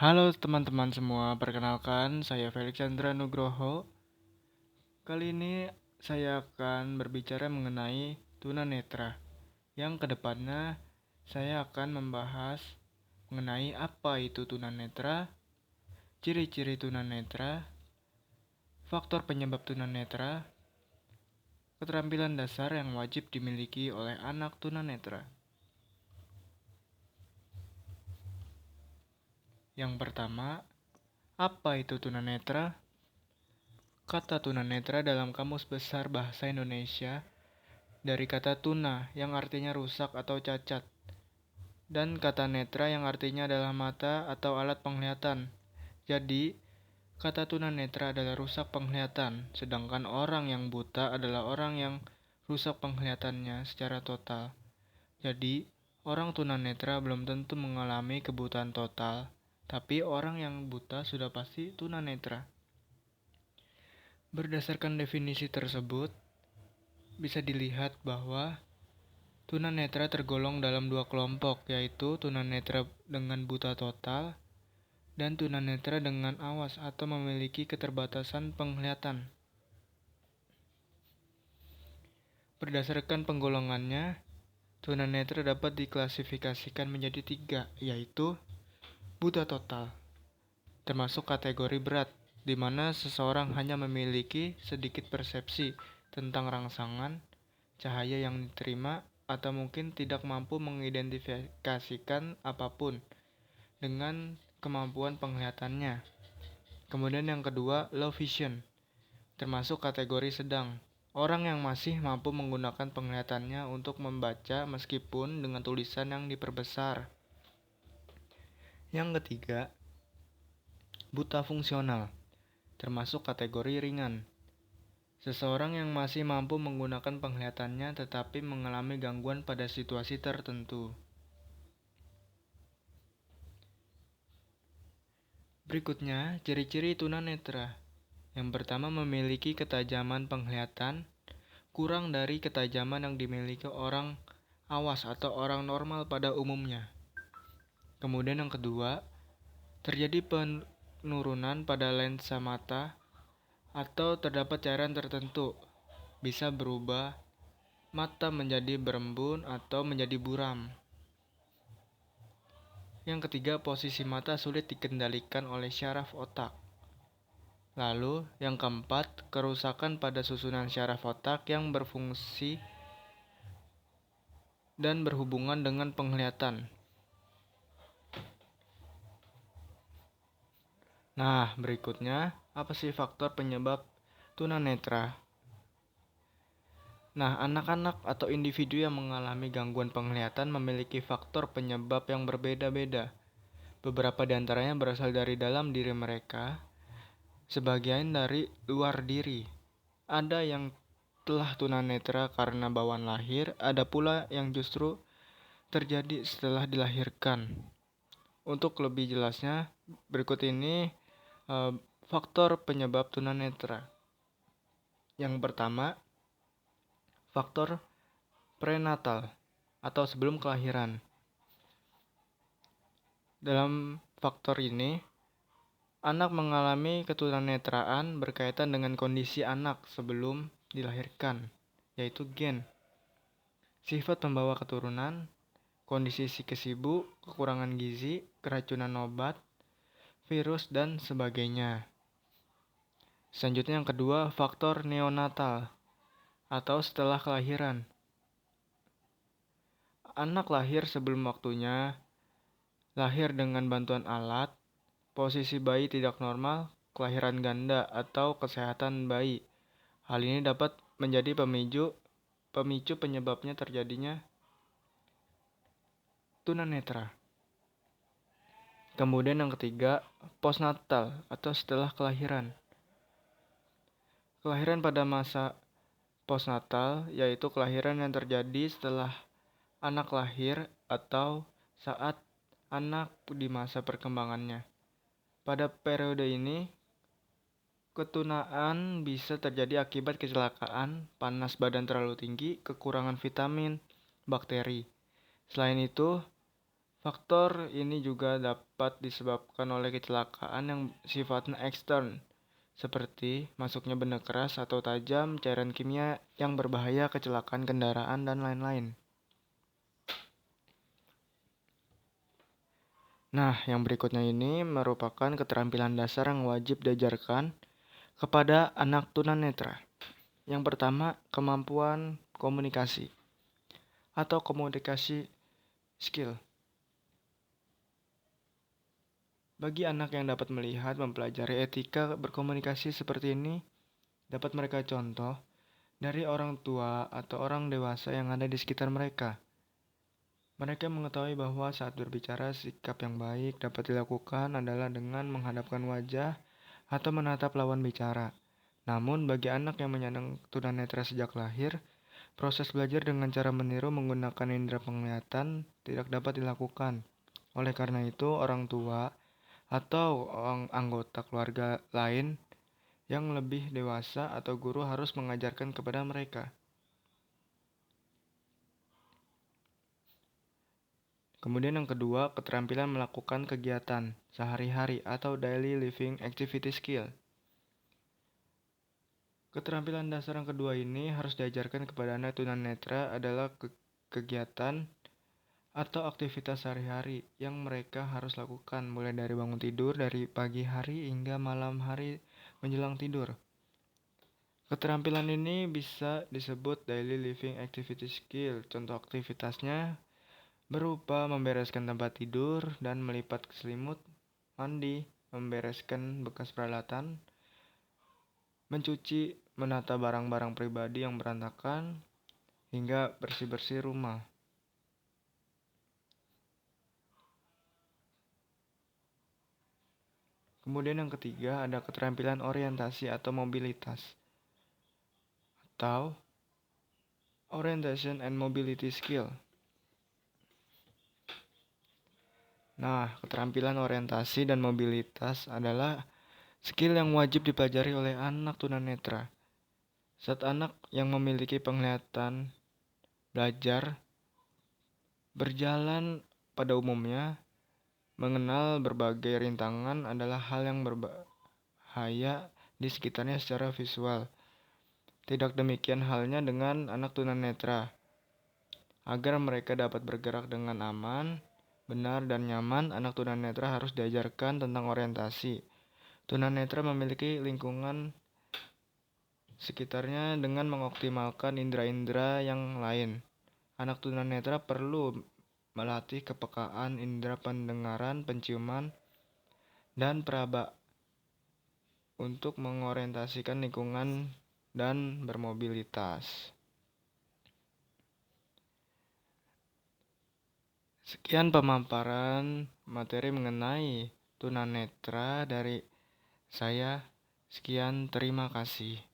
Halo teman-teman semua, perkenalkan saya Felix Chandra Nugroho. Kali ini saya akan berbicara mengenai tunanetra. Yang kedepannya saya akan membahas mengenai apa itu tunanetra, ciri-ciri tunanetra, faktor penyebab tunanetra, keterampilan dasar yang wajib dimiliki oleh anak tunanetra. Yang pertama, apa itu tunanetra? Kata tunanetra dalam Kamus Besar Bahasa Indonesia dari kata tuna yang artinya rusak atau cacat, dan kata netra yang artinya adalah mata atau alat penglihatan. Jadi, kata tunanetra adalah rusak penglihatan, sedangkan orang yang buta adalah orang yang rusak penglihatannya secara total. Jadi, orang tunanetra belum tentu mengalami kebutaan total, tapi orang yang buta sudah pasti tunanetra. Berdasarkan definisi tersebut, bisa dilihat bahwa tunanetra tergolong dalam dua kelompok, yaitu tunanetra dengan buta total dan tunanetra dengan awas atau memiliki keterbatasan penglihatan. Berdasarkan penggolongannya, tunanetra dapat diklasifikasikan menjadi tiga, yaitu buta total, termasuk kategori berat, di mana seseorang hanya memiliki sedikit persepsi tentang rangsangan cahaya yang diterima atau mungkin tidak mampu mengidentifikasikan apapun dengan kemampuan penglihatannya. Kemudian yang kedua, low vision, termasuk kategori sedang. Orang yang masih mampu menggunakan penglihatannya untuk membaca meskipun dengan tulisan yang diperbesar. Yang ketiga, buta fungsional, termasuk kategori ringan. Seseorang yang masih mampu menggunakan penglihatannya tetapi mengalami gangguan pada situasi tertentu. Berikutnya, ciri-ciri tunanetra. Yang pertama, memiliki ketajaman penglihatan kurang dari ketajaman yang dimiliki orang awas atau orang normal pada umumnya. Kemudian yang kedua, terjadi penurunan pada lensa mata atau terdapat cairan tertentu. Bisa berubah mata menjadi berembun atau menjadi buram. Yang ketiga, posisi mata sulit dikendalikan oleh syaraf otak. Lalu, yang keempat, kerusakan pada susunan syaraf otak yang berfungsi dan berhubungan dengan penglihatan. Nah, berikutnya, apa sih faktor penyebab tunanetra? Nah, anak-anak atau individu yang mengalami gangguan penglihatan memiliki faktor penyebab yang berbeda-beda. Beberapa di antaranya berasal dari dalam diri mereka, sebagian dari luar diri. Ada yang telah tunanetra karena bawaan lahir, ada pula yang justru terjadi setelah dilahirkan. Untuk lebih jelasnya, berikut ini faktor penyebab tunanetra. Yang pertama, faktor prenatal atau sebelum kelahiran. Dalam faktor ini, anak mengalami ketunanetraan berkaitan dengan kondisi anak sebelum dilahirkan, yaitu gen, sifat pembawa keturunan, kondisi psikis ibu, kekurangan gizi, keracunan obat, virus, dan sebagainya. Selanjutnya yang kedua, faktor neonatal atau setelah kelahiran. Anak lahir sebelum waktunya, lahir dengan bantuan alat, posisi bayi tidak normal, kelahiran ganda, atau kesehatan bayi. Hal ini dapat menjadi pemicu penyebabnya terjadinya tunanetra. Kemudian yang ketiga, postnatal atau setelah kelahiran. Kelahiran pada masa postnatal yaitu kelahiran yang terjadi setelah anak lahir atau saat anak di masa perkembangannya. Pada periode ini, ketunaan bisa terjadi akibat kecelakaan, panas badan terlalu tinggi, kekurangan vitamin, bakteri. Selain itu, Faktor ini juga dapat disebabkan oleh kecelakaan yang sifatnya ekstern, seperti masuknya benda keras atau tajam, cairan kimia yang berbahaya, kecelakaan kendaraan, dan lain-lain. Nah, yang berikutnya ini merupakan keterampilan dasar yang wajib diajarkan kepada anak tunanetra. Yang pertama, kemampuan komunikasi atau komunikasi skill. Bagi anak yang dapat melihat, mempelajari etika berkomunikasi seperti ini, dapat mereka contoh dari orang tua atau orang dewasa yang ada di sekitar mereka. Mereka mengetahui bahwa saat berbicara, sikap yang baik dapat dilakukan adalah dengan menghadapkan wajah atau menatap lawan bicara. Namun, bagi anak yang menyandang tunanetra sejak lahir, proses belajar dengan cara meniru menggunakan indera penglihatan tidak dapat dilakukan. Oleh karena itu, orang tua atau anggota keluarga lain yang lebih dewasa atau guru harus mengajarkan kepada mereka. Kemudian yang kedua, keterampilan melakukan kegiatan sehari-hari atau daily living activity skill. Keterampilan dasar yang kedua ini harus diajarkan kepada anak tunanetra adalah kegiatan atau aktivitas sehari-hari yang mereka harus lakukan mulai dari bangun tidur dari pagi hari hingga malam hari menjelang tidur. Keterampilan ini bisa disebut daily living activity skill. Contoh aktivitasnya berupa membereskan tempat tidur dan melipat selimut, mandi, membereskan bekas peralatan, mencuci, menata barang-barang pribadi yang berantakan, hingga bersih-bersih rumah. Kemudian yang ketiga ada keterampilan orientasi atau mobilitas atau orientation and mobility skill. Nah, keterampilan orientasi dan mobilitas adalah skill yang wajib dipelajari oleh anak tunanetra. Saat anak yang memiliki penglihatan belajar berjalan pada umumnya, mengenal berbagai rintangan adalah hal yang berbahaya di sekitarnya secara visual. Tidak demikian halnya dengan anak tunanetra. Agar mereka dapat bergerak dengan aman, benar, dan nyaman, anak tunanetra harus diajarkan tentang orientasi. Tunanetra memiliki lingkungan sekitarnya dengan mengoptimalkan indera-indera yang lain. Anak tunanetra perlu melatih kepekaan indera pendengaran, penciuman, dan peraba untuk mengorientasikan lingkungan dan bermobilitas. Sekian pemaparan materi mengenai tunanetra dari saya. Sekian, terima kasih.